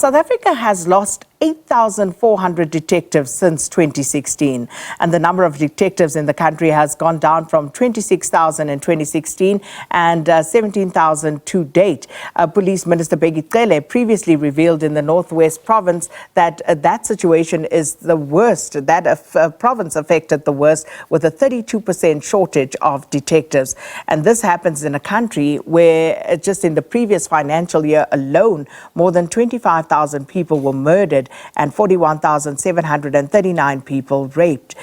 South Africa has lost 8,400 detectives since 2016, and the number of detectives in the country has gone down from 26,000 in 2016 and 17,000 to date. Police Minister Bheki Cele previously revealed in the Northwest Province that that situation is the worst, that province affected the worst, with a 32% shortage of detectives. And this happens in a country where just in the previous financial year alone, more than 25,000 people were murdered and 41,739 people raped.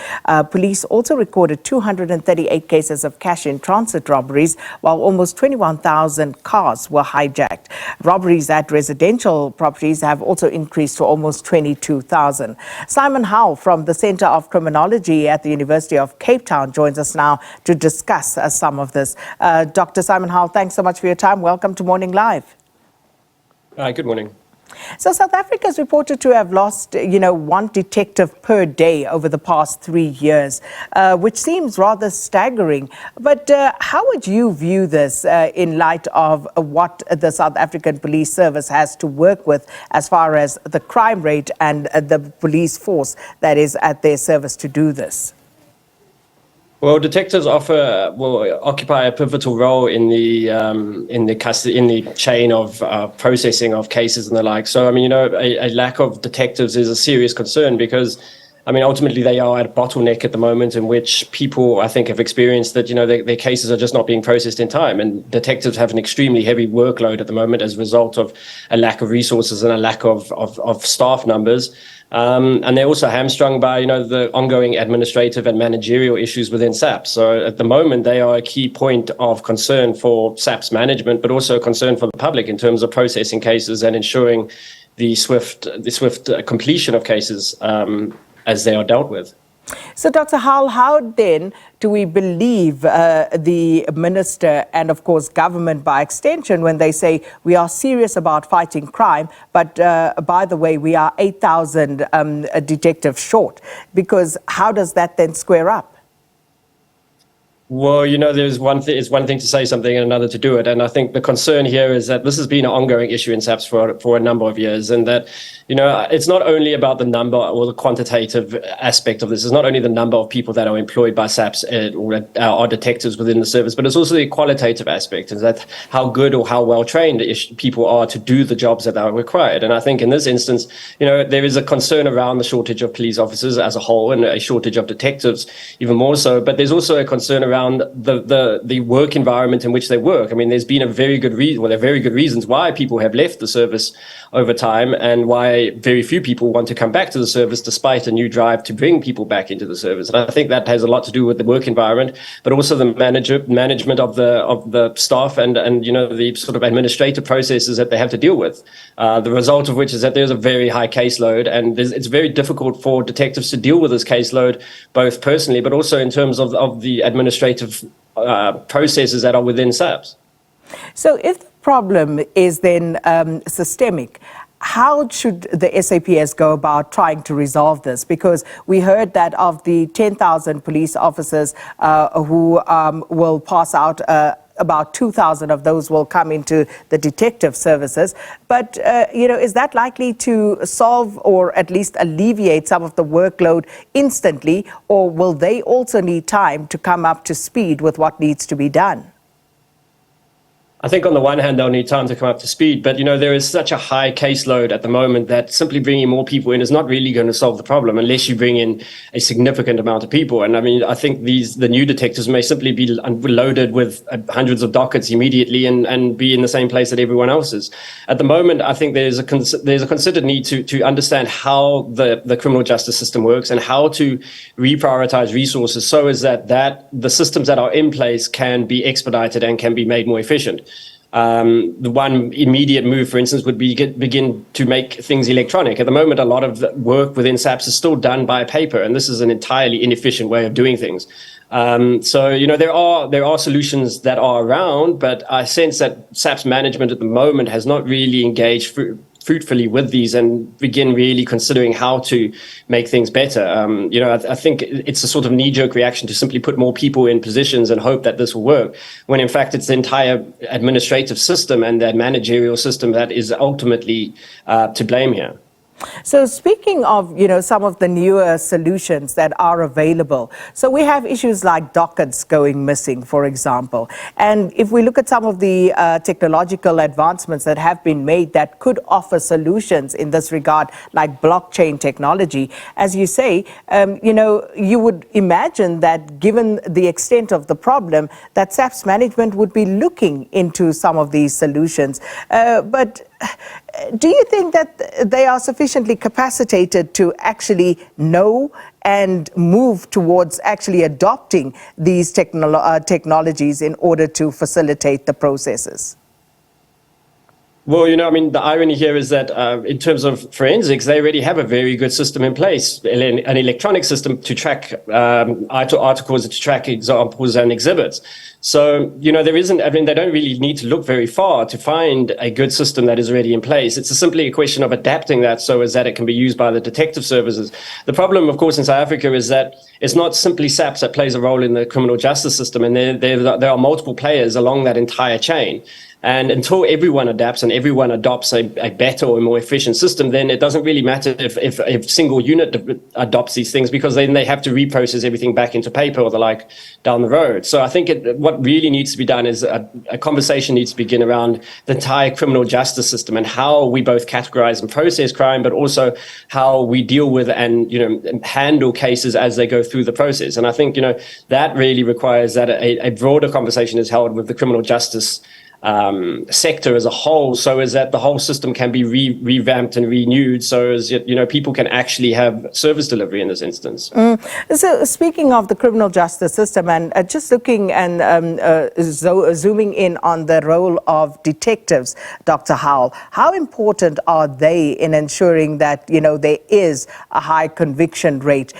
Police also recorded 238 cases of cash-in-transit robberies, while almost 21,000 cars were hijacked. Robberies at residential properties have also increased to almost 22,000. Simon Howell from the Centre of Criminology at the University of Cape Town joins us now to discuss some of this. Dr. Simon Howell, thanks so much for your time. Welcome to Morning Live. Good morning. So South Africa is reported to have lost, one detective per day over the past 3 years, which seems rather staggering. But how would you view this in light of what the South African Police Service has to work with as far as the crime rate and the police force that is at their service to do this? Well, detectives occupy a pivotal role in the chain of processing of cases and the like. So, a lack of detectives is a serious concern because, ultimately they are at a bottleneck at the moment in which people, I think, have experienced that, their cases are just not being processed in time. And detectives have an extremely heavy workload at the moment as a result of a lack of resources and a lack of staff numbers. And they're also hamstrung by, the ongoing administrative and managerial issues within SAPS. So at the moment, they are a key point of concern for SAPS management, but also a concern for the public in terms of processing cases and ensuring the swift completion of cases as they are dealt with. So, Dr. Howell, how then do we believe the minister and, of course, government by extension when they say we are serious about fighting crime, but by the way, we are 8,000 detectives short? Because how does that then square up? Well, it's one thing to say something and another to do it. And I think the concern here is that this has been an ongoing issue in SAPS for a number of years, and that, it's not only about the number or the quantitative aspect of this. It's not only the number of people that are employed by SAPS or are detectives within the service, but it's also the qualitative aspect, is that how good or how well trained people are to do the jobs that are required. And I think in this instance, there is a concern around the shortage of police officers as a whole and a shortage of detectives even more so. But there's also a concern around the work environment in which they work. There's been there are very good reasons why people have left the service over time and why very few people want to come back to the service despite a new drive to bring people back into the service. And I think that has a lot to do with the work environment, but also the management of the staff and the sort of administrative processes that they have to deal with. The result of which is that there's a very high caseload, and it's very difficult for detectives to deal with this caseload, both personally, but also in terms of the administrative processes that are within SAPS. So if the problem is then systemic, how should the SAPS go about trying to resolve this? Because we heard that of the 10,000 police officers who will pass out, about 2,000 of those will come into the detective services. But, is that likely to solve or at least alleviate some of the workload instantly? Or will they also need time to come up to speed with what needs to be done? I think on the one hand, they'll need time to come up to speed, but there is such a high caseload at the moment that simply bringing more people in is not really going to solve the problem unless you bring in a significant amount of people. And I think the new detectives may simply be loaded with hundreds of dockets immediately and be in the same place that everyone else is. At the moment, I think there's a considered need to understand how the criminal justice system works and how to reprioritize resources so as that the systems that are in place can be expedited and can be made more efficient. The one immediate move, for instance, would be begin to make things electronic. At the moment, a lot of the work within SAPS is still done by paper, and this is an entirely inefficient way of doing things. So, there are solutions that are around, but I sense that SAPS management at the moment has not really engaged fruitfully with these and begin really considering how to make things better. I think it's a sort of knee-jerk reaction to simply put more people in positions and hope that this will work, when in fact it's the entire administrative system and the managerial system that is ultimately to blame here. So speaking of, some of the newer solutions that are available, so we have issues like dockets going missing, for example. And if we look at some of the technological advancements that have been made that could offer solutions in this regard, like blockchain technology, as you say, you would imagine that given the extent of the problem, that SAP's management would be looking into some of these solutions. But do you think that they are sufficiently capacitated to actually know and move towards actually adopting these technologies in order to facilitate the processes? Well, the irony here is that in terms of forensics, they already have a very good system in place, an electronic system to track articles, to track examples and exhibits. So, there isn't, they don't really need to look very far to find a good system that is already in place. It's simply a question of adapting that so as that it can be used by the detective services. The problem, of course, in South Africa is that it's not simply SAPS that plays a role in the criminal justice system, and there are multiple players along that entire chain. And until everyone adapts and everyone adopts a better or more efficient system, then it doesn't really matter if a single unit adopts these things, because then they have to reprocess everything back into paper or the like down the road. So I think what really needs to be done is a conversation needs to begin around the entire criminal justice system and how we both categorize and process crime, but also how we deal with and handle cases as they go through the process. And I think that really requires that a broader conversation is held with the criminal justice sector as a whole, so as that the whole system can be revamped and renewed, so as people can actually have service delivery in this instance. So speaking of the criminal justice system, and just looking and zooming in on the role of detectives, Dr. Howell, how important are they in ensuring that there is a high conviction rate?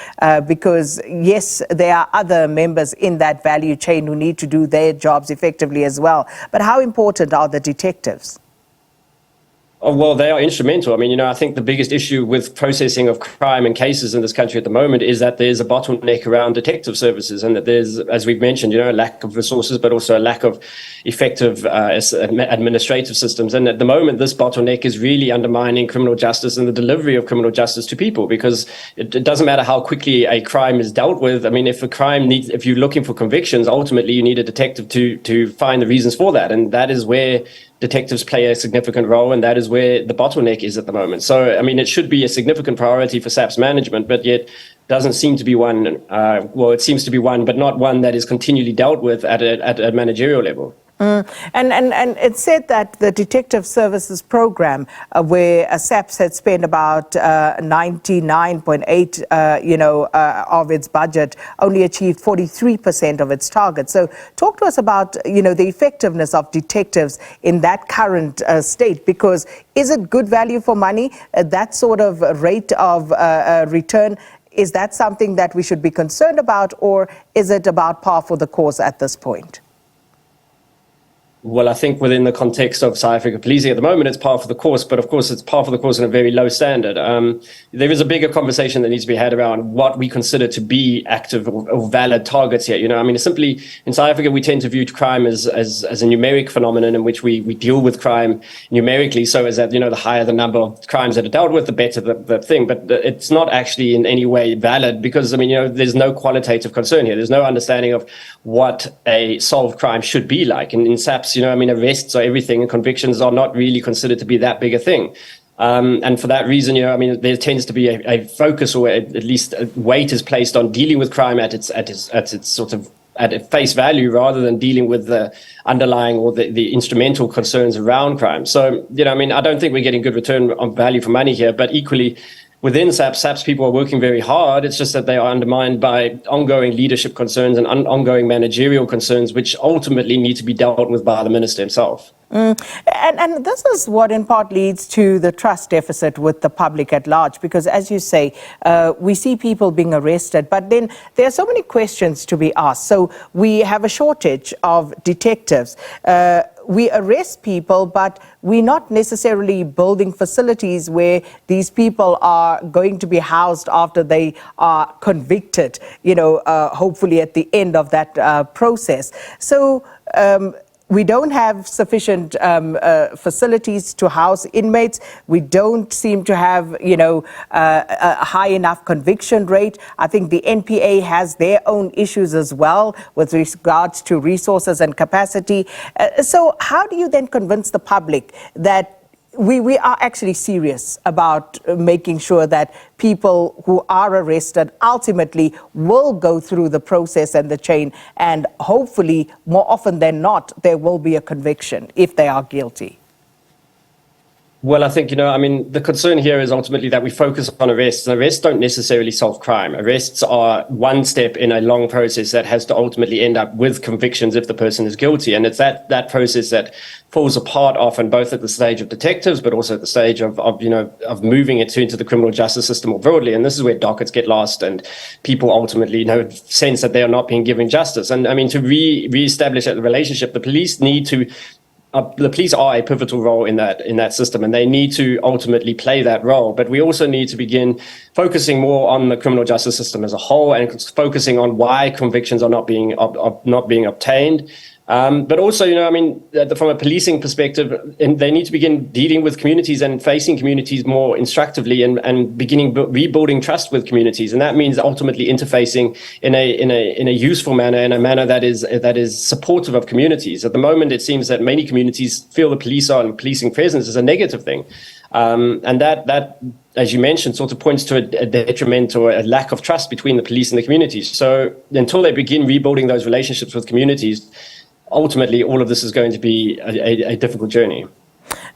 Because yes, there are other members in that value chain who need to do their jobs effectively as well, but how important are the detectives? Oh, well, they are instrumental. I think the biggest issue with processing of crime and cases in this country at the moment is that there's a bottleneck around detective services, and that there's, as we've mentioned, a lack of resources, but also a lack of effective administrative systems. And at the moment, this bottleneck is really undermining criminal justice and the delivery of criminal justice to people, because it doesn't matter how quickly a crime is dealt with. If you're looking for convictions, ultimately you need a detective to find the reasons for that. And that is where detectives play a significant role, and that is where the bottleneck is at the moment. So, it should be a significant priority for SAP's management, but yet doesn't seem to be one. It seems to be one, but not one that is continually dealt with at a managerial level. And it said that the detective services program, where SAPS had spent about 99.8, of its budget, only achieved 43% of its target. So talk to us about, the effectiveness of detectives in that current state, because is it good value for money, that sort of rate of return? Is that something that we should be concerned about, or is it about par for the course at this point? Well, I think within the context of South Africa policing at the moment, it's par for the course, but of course it's par for the course in a very low standard. There is a bigger conversation that needs to be had around what we consider to be active or valid targets here. Simply in South Africa, we tend to view crime as a numeric phenomenon in which we deal with crime numerically, so as that, the higher the number of crimes that are dealt with, the better the thing. But it's not actually in any way valid, because, there's no qualitative concern here. There's no understanding of what a solved crime should be like. And in SAPS, arrests are everything, and convictions are not really considered to be that big a thing. And for that reason, there tends to be a focus, or at least a weight is placed on dealing with crime at its sort of at face value, rather than dealing with the underlying or the instrumental concerns around crime. So, I don't think we're getting good return on value for money here, but equally, within SAPS people are working very hard. It's just that they are undermined by ongoing leadership concerns and ongoing managerial concerns, which ultimately need to be dealt with by the minister himself. And this is what in part leads to the trust deficit with the public at large, because as you say, we see people being arrested, but then there are so many questions to be asked. So we have a shortage of detectives. we arrest people, but we're not necessarily building facilities where these people are going to be housed after they are convicted, hopefully at the end of that process. So we don't have sufficient facilities to house inmates. We don't seem to have, a high enough conviction rate. I think the NPA has their own issues as well with regards to resources and capacity. So how do you then convince the public that we are actually serious about making sure that people who are arrested ultimately will go through the process and the chain, and hopefully, more often than not, there will be a conviction if they are guilty? Well, I think, the concern here is ultimately that we focus on arrests. And arrests don't necessarily solve crime. Arrests are one step in a long process that has to ultimately end up with convictions if the person is guilty. And it's that process that falls apart often, both at the stage of detectives, but also at the stage of moving it into the criminal justice system more broadly. And this is where dockets get lost and people ultimately, sense that they are not being given justice. And to reestablish that relationship, the police need to the police are a pivotal role in that system, and they need to ultimately play that role. But we also need to begin focusing more on the criminal justice system as a whole, and focusing on why convictions are not being obtained. But also, from a policing perspective, they need to begin dealing with communities and facing communities more instructively, and beginning rebuilding trust with communities. And that means ultimately interfacing in a useful manner, in a manner that is supportive of communities. At the moment, it seems that many communities feel the police and policing presence is a negative thing. And that, as you mentioned, sort of points to a detriment or a lack of trust between the police and the communities. So until they begin rebuilding those relationships with communities, ultimately, all of this is going to be a difficult journey.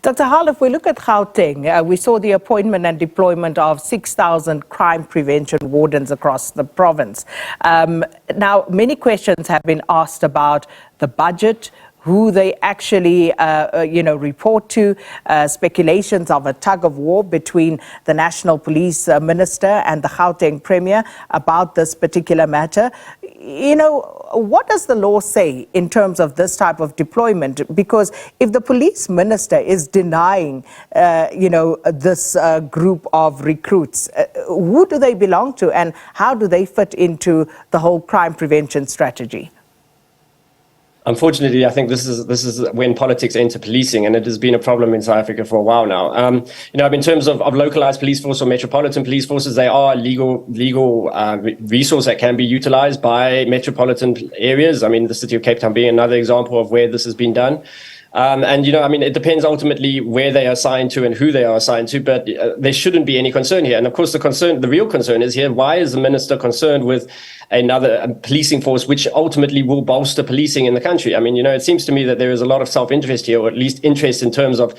Dr. Howell, if we look at Gauteng, we saw the appointment and deployment of 6,000 crime prevention wardens across the province. Now, many questions have been asked about the budget, who they actually, report to, speculations of a tug of war between the National Police Minister and the Gauteng Premier about this particular matter. What does the law say in terms of this type of deployment? Because if the police minister is denying, this group of recruits, who do they belong to and how do they fit into the whole crime prevention strategy? Unfortunately, I think this is when politics enter policing, and it has been a problem in South Africa for a while now. In terms of localized police force or metropolitan police forces, they are legal resource that can be utilized by metropolitan areas. The city of Cape Town being another example of where this has been done. It depends ultimately where they are assigned to and who they are assigned to, but there shouldn't be any concern here. And of course, the real concern is here, why is the minister concerned with another policing force, which ultimately will bolster policing in the country? It seems to me that there is a lot of self-interest here, or at least interest in terms of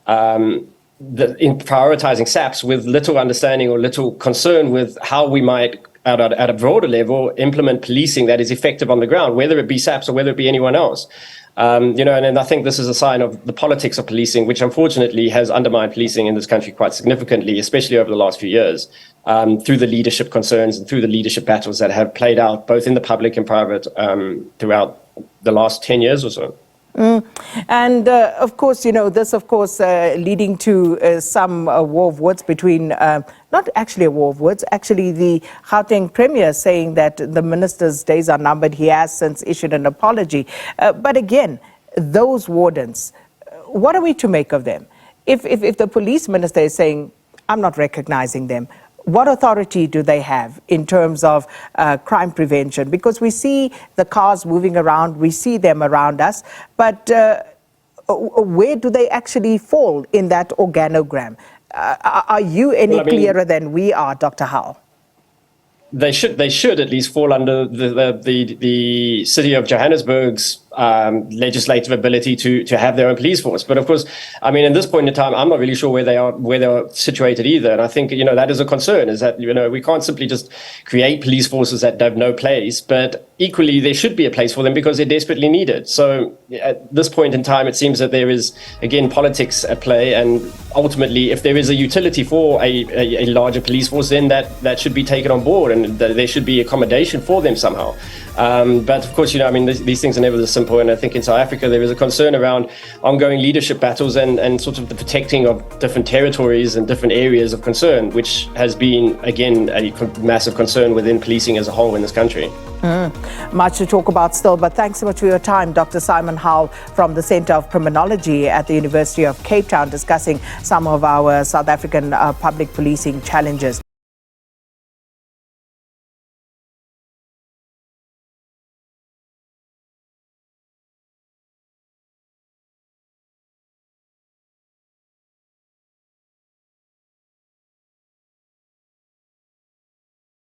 in prioritizing SAPs with little understanding or little concern with how we might, at a broader level, implement policing that is effective on the ground, whether it be SAPs or whether it be anyone else. And I think this is a sign of the politics of policing, which unfortunately has undermined policing in this country quite significantly, especially over the last few years, through the leadership concerns and through the leadership battles that have played out both in the public and private throughout the last 10 years or so. And of course, this, of course, leading to some war of words between, not actually a war of words, actually the Gauteng Premier saying that the minister's days are numbered. He has since issued an apology. But again, those wardens, what are we to make of them? If the police minister is saying, I'm not recognizing them, what authority do they have in terms of crime prevention? Because we see the cars moving around, we see them around us, but where do they actually fall in that organogram? Are you any clearer than we are, Dr. Howell? They should at least fall under the city of Johannesburg's legislative ability to have their own police force. But of course, in this point in time, I'm not really sure where they are situated either. And I think, that is a concern, is that, we can't simply just create police forces that have no place, but equally there should be a place for them because they're desperately needed. So at this point in time, it seems that there is, again, politics at play. And ultimately, if there is a utility for a larger police force, then that should be taken on board and there should be accommodation for them somehow. But of course, these things are never simple. And I think in South Africa, there is a concern around ongoing leadership battles and sort of the protecting of different territories and different areas of concern, which has been, again, a massive concern within policing as a whole in this country. Much to talk about still, but thanks so much for your time, Dr. Simon Howell from the Centre of Criminology at the University of Cape Town, discussing some of our South African public policing challenges.